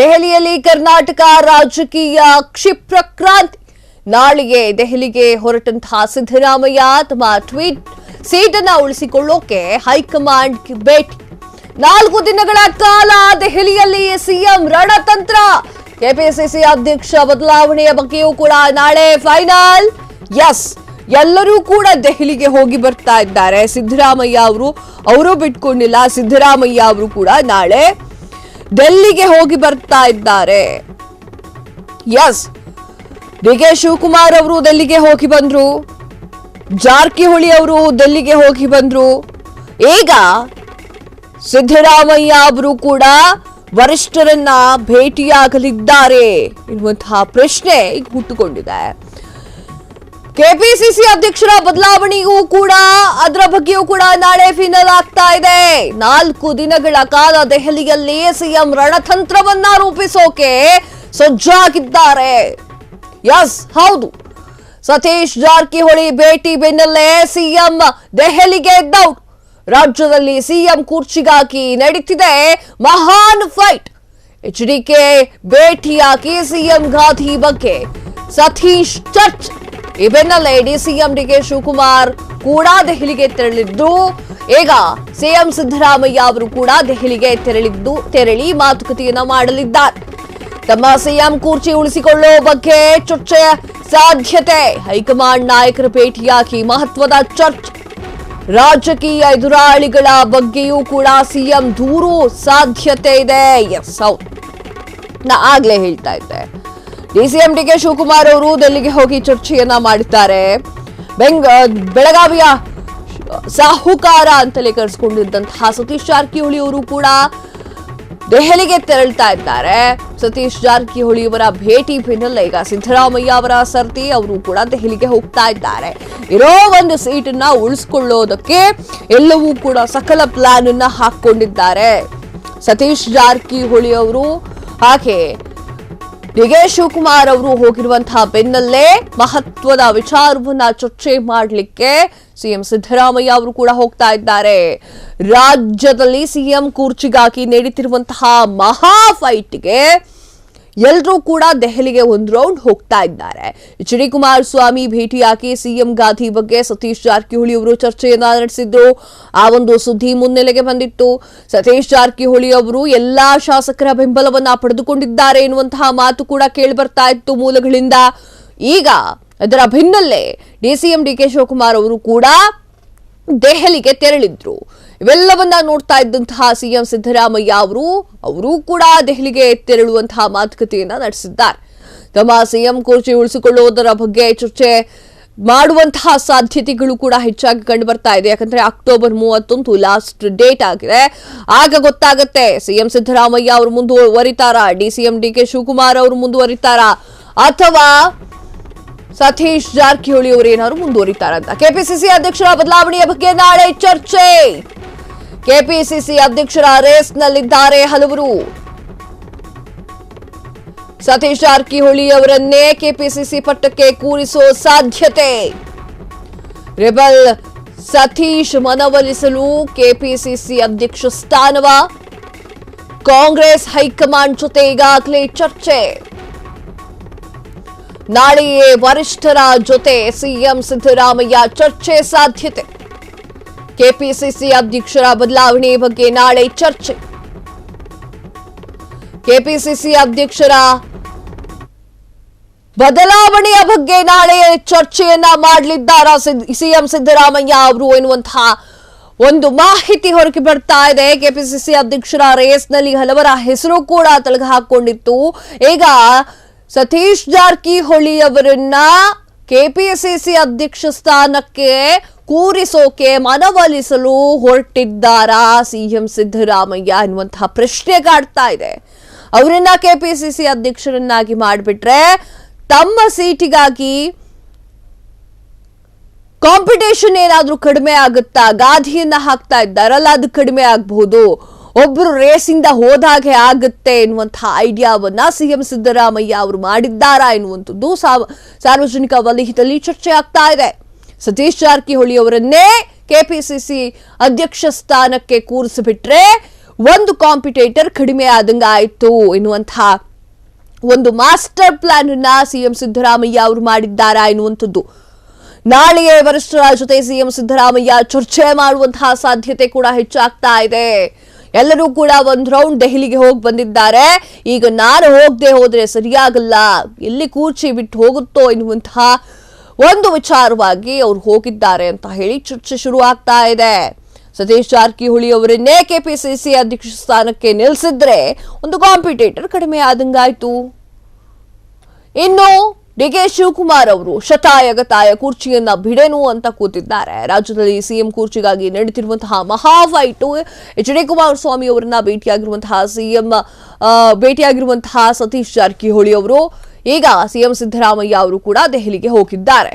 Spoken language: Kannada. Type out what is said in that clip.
ದೆಹಲಿಯಲ್ಲಿ ಕರ್ನಾಟಕ ರಾಜಕೀಯ ಕ್ಷಿಪ್ರಕ್ರಾಂತಿ. ನಾಳೆಗೆ ದೆಹಲಿಗೆ ಹೊರಟಂತಹ ಸಿದ್ದರಾಮಯ್ಯ ತಮ್ಮ ಟ್ವೀಟ್ ಸೀಟನ್ನು ಉಳಿಸಿಕೊಳ್ಳೋಕೆ ಹೈಕಮಾಂಡ್ ಭೇಟಿ. 4 ದಿನಗಳ ಕಾಲ ದೆಹಲಿಯಲ್ಲಿ ಸಿಎಂ ರಣತಂತ್ರ. ಕೆಪಿಸಿಸಿ ಅಧ್ಯಕ್ಷ ಬದಲಾವಣೆಯ ಬಗ್ಗೆಯೂ ಕೂಡ ನಾಳೆ ಫೈನಲ್. ಎಸ್, ಎಲ್ಲರೂ ಕೂಡ ದೆಹಲಿಗೆ ಹೋಗಿ ಬರ್ತಾ ಇದ್ದಾರೆ. ಸಿದ್ದರಾಮಯ್ಯ ಅವರು ಬಿಟ್ಕೊಂಡಿಲ್ಲ. ಸಿದ್ದರಾಮಯ್ಯ ಅವರು ಕೂಡ ನಾಳೆ ಡೆಲ್ಲಿಗೆ ಹೋಗಿ ಬರ್ತಾ ಇದ್ದಾರೆ. ಎಸ್, ಡಿ.ಕೆ. ಶಿವಕುಮಾರ್ ಅವರು ಡೆಲ್ಲಿಗೆ ಹೋಗಿ ಬಂದ್ರು. ಜಾರಕಿಹೊಳಿ ಅವರು ಡೆಲ್ಲಿಗೆ ಹೋಗಿ ಬಂದ್ರು. ಈಗ ಸಿದ್ದರಾಮಯ್ಯ ಅವರು ಕೂಡ ವರಿಷ್ಠರನ್ನ ಭೇಟಿಯಾಗಲಿದ್ದಾರೆ ಎನ್ನುವಂತಹ ಪ್ರಶ್ನೆ ಈಗ ಹುಟ್ಟುಕೊಂಡಿದೆ. ಕೆಪಿಸಿಸಿ ಅಧ್ಯಕ್ಷರ ಬದಲಾವಣೆಯೂ ಕೂಡ ಅದರ ಬಗ್ಗೆಯೂ ಕೂಡ ನಾಳೆ ಫೈನಲ್ ಆಗ್ತಾ ಇದೆ. 4 ದಿನಗಳ ಕಾಲ ದೆಹಲಿಯಲ್ಲಿ ಸಿಎಂ ರಣತಂತ್ರವನ್ನ ರೂಪಿಸೋಕೆ ಸಜ್ಜಾಗಿದ್ದಾರೆ. ಎಸ್, ಹೌದು, ಸತೀಶ್ ಜಾರಕಿಹೊಳಿ ಭೇಟಿ ಬೆನ್ನಲ್ಲೇ ಸಿಎಂ ದೆಹಲಿಗೆ ಎದ್ದೌಟ್. ರಾಜ್ಯದಲ್ಲಿ ಸಿಎಂ ಕುರ್ಚಿಗಾಗಿ ನಡೀತಿದೆ ಮಹಾನ್ ಫೈಟ್. ಎಚ್ಡಿಕೆ ಭೇಟಿಯಾಗಿ ಸಿಎಂ ಗಾದಿ ಬಗ್ಗೆ ಸತೀಶ್ ಚರ್ಚೆ. ಈ ಬೆನ್ನಲ್ಲೇ ಡಿಸಿಎಂ ಡಿ.ಕೆ. ಶಿವಕುಮಾರ್ ಕೂಡ ದೆಹಲಿಗೆ ತೆರಳಿದ್ದು, ಈಗ ಸಿಎಂ ಸಿದ್ದರಾಮಯ್ಯ ಅವರು ಕೂಡ ದೆಹಲಿಗೆ ತೆರಳಿ ಮಾತುಕತೆಯನ್ನ ಮಾಡಲಿದ್ದಾರೆ. ತಮ್ಮ ಸಿಎಂ ಕುರ್ಚಿ ಉಳಿಸಿಕೊಳ್ಳೋ ಬಗ್ಗೆ ಚರ್ಚೆ ಸಾಧ್ಯತೆ. ಹೈಕಮಾಂಡ್ ನಾಯಕರ ಭೇಟಿಯಾಗಿ ಮಹತ್ವದ ಚರ್ಚೆ. ರಾಜಕೀಯ ಎದುರಾಳಿಗಳ ಬಗ್ಗೆಯೂ ಕೂಡ ಸಿಎಂ ದೂರು ಸಾಧ್ಯತೆ ಇದೆ. ಎಸ್, ಹೌದು, ನಾ ಆಗ್ಲೇ ಹೇಳ್ತಾ ಇದ್ದೆ. ಡಿಸಿಎಂ ಡಿ.ಕೆ. ಶಿವಕುಮಾರ್ ಅವರು ಡೆಲ್ಲಿಗೆ ಹೋಗಿ ಚರ್ಚೆಯನ್ನ ಮಾಡಿದ್ದಾರೆ. ಬೆಳಗಾವಿಯ ಸಾಹುಕಾರ ಅಂತಲೇ ಕರೆಸಿಕೊಂಡಿದ್ದಂತಹ ಸತೀಶ್ ಜಾರಕಿಹೊಳಿ ಅವರು ಕೂಡ ದೆಹಲಿಗೆ ತೆರಳ್ತಾ ಇದ್ದಾರೆ. ಸತೀಶ್ ಜಾರಕಿಹೊಳಿ ಅವರ ಭೇಟಿ ಬೆನ್ನಲ್ಲೇ ಈಗ ಸಿದ್ದರಾಮಯ್ಯ ಅವರ ಸರ್ತಿ ಅವರು ಕೂಡ ದೆಹಲಿಗೆ ಹೋಗ್ತಾ ಇದ್ದಾರೆ. ಇರೋ ಒಂದು ಸೀಟನ್ನ ಉಳಿಸ್ಕೊಳ್ಳೋದಕ್ಕೆ ಎಲ್ಲವೂ ಕೂಡ ಸಕಲ ಪ್ಲಾನ್ ಅನ್ನ ಹಾಕೊಂಡಿದ್ದಾರೆ ಸತೀಶ್ ಜಾರಕಿಹೊಳಿ ಅವರು. ಹಾಗೆ ಡಿ.ಕೆ. ಶಿವಕುಮಾರ್ ಅವರು ಹೋಗಿರುವಂತಹ ಬೆನ್ನಲ್ಲೇ ಮಹತ್ವದ ವಿಚಾರವನ್ನ ಚರ್ಚೆ ಮಾಡಲಿಕ್ಕೆ ಸಿಎಂ ಸಿದ್ದರಾಮಯ್ಯ ಅವರು ಕೂಡ ಹೋಗ್ತಾ ಇದ್ದಾರೆ. ರಾಜ್ಯದಲ್ಲಿ ಸಿಎಂ ಕುರ್ಚಿಗಾಗಿ ನಡೀತಿರುವಂತಹ ಮಹಾ ಫೈಟ್ಗೆ ಎಲ್ಲರೂ ಕೂಡ ದೆಹಲಿಗೆ ಒಂದು ರೌಂಡ್ ಹೋಗ್ತಾ ಇದ್ದಾರೆ. ಎಚ್.ಡಿ. ಕುಮಾರಸ್ವಾಮಿ ಭೇಟಿಯಾಗಿ ಸಿಎಂ ಗಾದಿ ಬಗ್ಗೆ ಸತೀಶ್ ಜಾರಕಿಹೊಳಿ ಅವರು ಚರ್ಚೆಯನ್ನ ನಡೆಸಿದ್ರು. ಆ ಒಂದು ಸುದ್ದಿ ಮುನ್ನೆಲೆಗೆ ಬಂದಿತ್ತು. ಸತೀಶ್ ಜಾರಕಿಹೊಳಿ ಅವರು ಎಲ್ಲಾ ಶಾಸಕರ ಬೆಂಬಲವನ್ನ ಪಡೆದುಕೊಂಡಿದ್ದಾರೆ ಎನ್ನುವಂತಹ ಮಾತು ಕೂಡ ಕೇಳಿ ಬರ್ತಾ ಇತ್ತು ಮೂಲಗಳಿಂದ. ಈಗ ಅದರ ಬೆನ್ನಲ್ಲೇ ಡಿಸಿಎಂ ಡಿ.ಕೆ. ಶಿವಕುಮಾರ್ ಅವರು ಕೂಡ ದೆಹಲಿಗೆ ತೆರಳಿದ್ರು. ಇವೆಲ್ಲವನ್ನ ನೋಡ್ತಾ ಇದ್ದಂತಹ ಸಿಎಂ ಸಿದ್ದರಾಮಯ್ಯ ಅವರು ಕೂಡ ದೆಹಲಿಗೆ ತೆರಳುವಂತಹ ಮಾತುಕತೆಯನ್ನ ನಡೆಸಿದ್ದಾರೆ. ತಮ್ಮ ಸಿಎಂ ಕುರ್ಚಿ ಉಳಿಸಿಕೊಳ್ಳುವುದರ ಬಗ್ಗೆ ಚರ್ಚೆ ಮಾಡುವಂತಹ ಸಾಧ್ಯತೆಗಳು ಕೂಡ ಹೆಚ್ಚಾಗಿ ಕಂಡು ಬರ್ತಾ ಇದೆ. ಯಾಕಂದ್ರೆ ಅಕ್ಟೋಬರ್ 31 ಲಾಸ್ಟ್ ಡೇಟ್ ಆಗಿದೆ. ಆಗ ಗೊತ್ತಾಗುತ್ತೆ ಸಿಎಂ ಸಿದ್ದರಾಮಯ್ಯ ಅವರು ಮುಂದುವರಿತಾರಾ, ಡಿಸಿಎಂ ಡಿ.ಕೆ. ಶಿವಕುಮಾರ್ ಅವರು ಮುಂದುವರಿತಾರಾ, ಅಥವಾ ಸತೀಶ್ ಜಾರಕಿಹೊಳಿ ಅವರು ಏನಾದ್ರು ಮುಂದುವರಿತಾರಂತ. ಕೆಪಿಸಿಸಿ ಅಧ್ಯಕ್ಷರ ಬದಲಾವಣೆಯ ಬಗ್ಗೆ ನಾಳೆ ಚರ್ಚೆ. ಕೆಪಿಸಿಸಿ ಅಧ್ಯಕ್ಷರ ರೇಸ್ನಲ್ಲಿದ್ದಾರೆ ಹಲವರು. ಸತೀಶ್ ಜಾರಕಿಹೊಳಿ ಅವರನ್ನೇ ಕೆಪಿಸಿಸಿ ಪಟ್ಟಕ್ಕೆ ಕೂರಿಸೋ ಸಾಧ್ಯತೆ. ರೆಬಲ್ ಸತೀಶ್ ಮನವೊಲಿಸಲು ಕೆಪಿಸಿಸಿ ಅಧ್ಯಕ್ಷ ಸ್ಥಾನವ. ಕಾಂಗ್ರೆಸ್ ಹೈಕಮಾಂಡ್ ಜೊತೆ ಈಗಾಗಲೇ ಚರ್ಚೆ. ನಾಳೆಯೇ ವರಿಷ್ಠರ ಜೊತೆ ಸಿಎಂ ಸಿದ್ದರಾಮಯ್ಯ ಚರ್ಚೆ ಸಾಧ್ಯತೆ. ಕೆಪಿಸಿಸಿ ಅಧ್ಯಕ್ಷರ ಬದಲಾವಣೆ ಬಗ್ಗೆ ನಾಳೆ ಚರ್ಚೆ. ಕೆಪಿಸಿಸಿ ಅಧ್ಯಕ್ಷರ ಬದಲಾವಣೆಯ ಬಗ್ಗೆ ನಾಳೆ ಚರ್ಚೆಯನ್ನ ಮಾಡಲಿದ್ದಾರಾ ಸಿಎಂ ಸಿದ್ದರಾಮಯ್ಯ ಅವರು ಎನ್ನುವಂತಹ ಒಂದು ಮಾಹಿತಿ ಹೊರಗೆ ಬರ್ತಾ ಇದೆ. ಕೆಪಿಸಿಸಿ ಅಧ್ಯಕ್ಷರ ರೇಸ್ನಲ್ಲಿ ಹಲವರ ಹೆಸರು ಕೂಡ ತಳಗ ಹಾಕೊಂಡಿತ್ತು. ಈಗ ಸತೀಶ್ ಜಾರಕಿಹೊಳಿ ಅವರನ್ನ ಕೆಪಿಸಿಸಿ ಅಧ್ಯಕ್ಷ ಸ್ಥಾನಕ್ಕೆ ಕೂರಿಸೋಕೆ ಮನವೊಲಿಸಲು ಹೊರಟಿದ್ದಾರಾ ಸಿಎಂ ಸಿದ್ದರಾಮಯ್ಯ ಎನ್ನುವಂತಹ ಪ್ರಶ್ನೆ ಕಾಡ್ತಾ ಇದೆ. ಅವರನ್ನ ಕೆಪಿಸಿಸಿ ಅಧ್ಯಕ್ಷರನ್ನಾಗಿ ಮಾಡಿಬಿಟ್ರೆ ತಮ್ಮ ಸೀಟಿಗಾಗಿ ಕಾಂಪಿಟೇಷನ್ ಏನಾದ್ರೂ ಕಡಿಮೆ ಆಗುತ್ತಾ? ಗಾದಿಯನ್ನ ಹಾಕ್ತಾ ಇದ್ದಾರಲ್ಲ, ಅದು ಕಡಿಮೆ ಆಗಬಹುದು. ಒಬ್ರು ರೇಸಿಂದ ಹೋದಾಗೆ ಆಗುತ್ತೆ ಎನ್ನುವಂತಹ ಐಡಿಯಾವನ್ನ ಸಿಎಂ ಸಿದ್ದರಾಮಯ್ಯ ಅವರು ಮಾಡಿದ್ದಾರಾ ಎನ್ನುವಂಥದ್ದು ಸಾರ್ವಜನಿಕ ವಲಯದಲ್ಲಿ ಚರ್ಚೆ ಆಗ್ತಾ ಇದೆ. ಸತೀಶ್ ಜಾರಕಿಹೊಳಿ ಅವರನ್ನೇ ಕೆಪಿಸಿಸಿ ಅಧ್ಯಕ್ಷ ಸ್ಥಾನಕ್ಕೆ ಕೂರಿಸಿಬಿಟ್ರೆ ಒಂದು ಕಾಂಪಿಟೇಟರ್ ಕಡಿಮೆ ಆದಂಗ ಆಯ್ತು ಎನ್ನುವಂತಹ ಒಂದು ಮಾಸ್ಟರ್ ಪ್ಲಾನ್ ಅನ್ನ ಸಿಎಂ ಸಿದ್ದರಾಮಯ್ಯ ಅವರು ಮಾಡಿದ್ದಾರಾ ಎನ್ನುವಂಥದ್ದು. ನಾಳೆಯೇ ವರಿಷ್ಠರ ಜೊತೆ ಸಿಎಂ ಸಿದ್ದರಾಮಯ್ಯ ಚರ್ಚೆ ಮಾಡುವಂತಹ ಸಾಧ್ಯತೆ ಕೂಡ ಹೆಚ್ಚಾಗ್ತಾ ಇದೆ. ಎಲ್ಲರೂ ಕೂಡ ಒಂದು ರೌಂಡ್ ದೆಹಲಿಗೆ ಹೋಗಿ ಬಂದಿದ್ದಾರೆ. ಈಗ ನಾನು ಹೋಗದೆ ಹೋದ್ರೆ ಸರಿಯಾಗಲ್ಲ, ಎಲ್ಲಿ ಕೂರ್ಚಿ ಬಿಟ್ಟು ಹೋಗುತ್ತೋ ಎನ್ನುವಂತಹ ಒಂದು ವಿಚಾರವಾಗಿ ಅವ್ರು ಹೋಗಿದ್ದಾರೆ ಅಂತ ಹೇಳಿ ಚರ್ಚೆ ಶುರು ಆಗ್ತಾ ಇದೆ. ಸತೀಶ್ ಜಾರಕಿಹೊಳಿ ಅವರನ್ನೇ ಕೆಪಿಸಿಸಿ ಅಧ್ಯಕ್ಷ ಸ್ಥಾನಕ್ಕೆ ನಿಲ್ಲಿಸಿದ್ರೆ ಒಂದು ಕಾಂಪಿಟೇಟರ್ ಕಡಿಮೆ ಆದಂಗಾಯ್ತು. ಇನ್ನು ಡಿಕೆ ಶಿವಕುಮಾರ್ ಅವರು ಶತಾಯಗತಾಯ ಕುರ್ಚಿಯನ್ನ ಬಿಡೆನು ಅಂತ ಕೂತಿದ್ದಾರೆ. ರಾಜ್ಯದಲ್ಲಿ ಸಿಎಂ ಕುರ್ಚಿಗಾಗಿ ನಡೆಯುತ್ತಿರುವಂತಹ ಮಹಾಫೈಟು. ಎಚ್.ಡಿ. ಕುಮಾರಸ್ವಾಮಿ ಅವರನ್ನ ಭೇಟಿಯಾಗಿರುವಂತಹ ಸತೀಶ್ ಜಾರಕಿಹೊಳಿ ಅವರು ಈಗ ಸಿಎಂ ಸಿದ್ದರಾಮಯ್ಯ ಅವರು ಕೂಡ ದೆಹಲಿಗೆ ಹೋಗಿದ್ದಾರೆ.